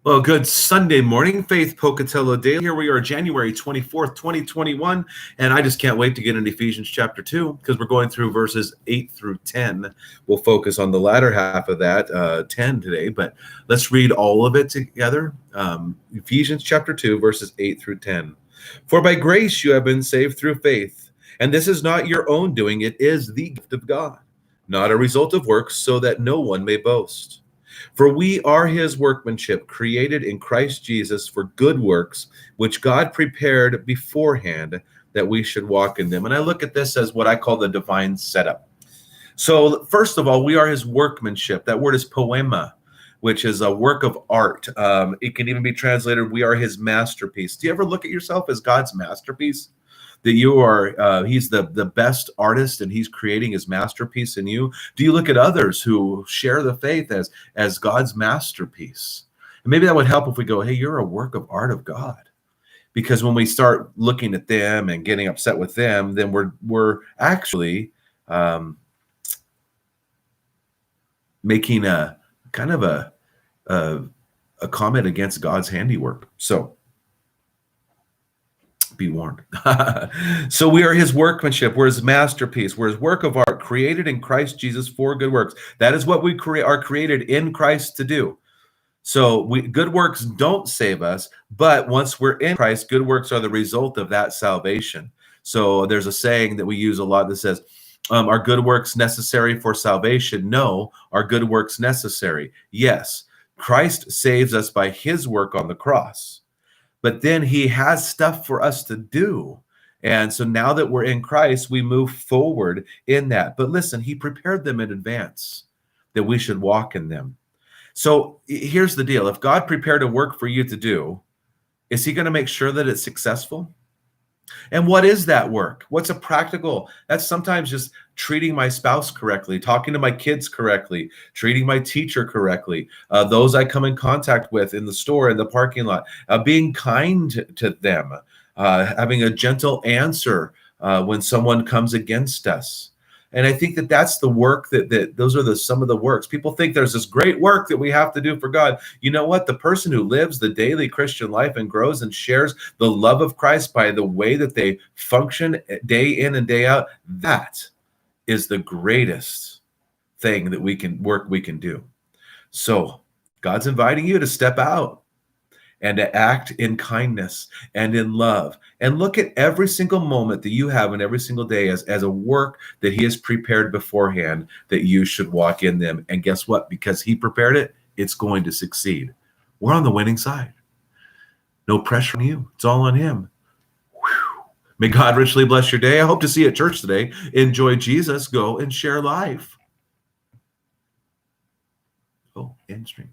Well, good Sunday morning, Faith Pocatello Daily. Here we are, January 24th, 2021, and I just can't wait to get into Ephesians chapter 2 because we're going through verses 8 through 10. We'll focus on the latter half of that, 10 today, but let's read all of it together. Ephesians chapter 2, verses 8 through 10. For by grace you have been saved through faith, and this is not your own doing, it is the gift of God, not a result of works, so that no one may boast. For we are his workmanship, created in Christ Jesus for good works, which God prepared beforehand that we should walk in them. And I look at this as what I call the divine setup. So first of all, we are his workmanship. That word is poema, which is a work of art. It can even be translated, we are his masterpiece. Do you ever look at yourself as God's masterpiece? That you are, he's the best artist and he's creating his masterpiece in you? Do you look at others who share the faith as God's masterpiece? And maybe that would help if we go, hey, you're a work of art of God. Because when we start looking at them and getting upset with them, then we're actually making a kind of a comment against God's handiwork. So be warned. So we are his workmanship. We're his masterpiece. We're his work of art, created in Christ Jesus for good works. That is what we are created in Christ to do. So good works don't save us, but once we're in Christ, good works are the result of that salvation. So there's a saying that we use a lot that says, are good works necessary for salvation? No. Are good works necessary? Yes. Christ saves us by his work on the cross. But then he has stuff for us to do. And so now that we're in Christ, we move forward in that. But listen, he prepared them in advance that we should walk in them. So here's the deal. If God prepared a work for you to do, is he going to make sure that it's successful? And what is that work? What's a practical? That's sometimes just treating my spouse correctly, talking to my kids correctly, treating my teacher correctly, those I come in contact with in the store, in the parking lot, being kind to them, having a gentle answer when someone comes against us. And I think that that's the work that those are some of the works. People think there's this great work that we have to do for God. You know what? The person who lives the daily Christian life and grows and shares the love of Christ by the way that they function day in and day out, that is the greatest thing that we can do. So God's inviting you to step out and to act in kindness and in love. And look at every single moment that you have in every single day as a work that he has prepared beforehand that you should walk in them. And guess what? Because he prepared it, it's going to succeed. We're on the winning side. No pressure on you. It's all on him. Whew. May God richly bless your day. I hope to see you at church today. Enjoy Jesus. Go and share life. Oh, end stream.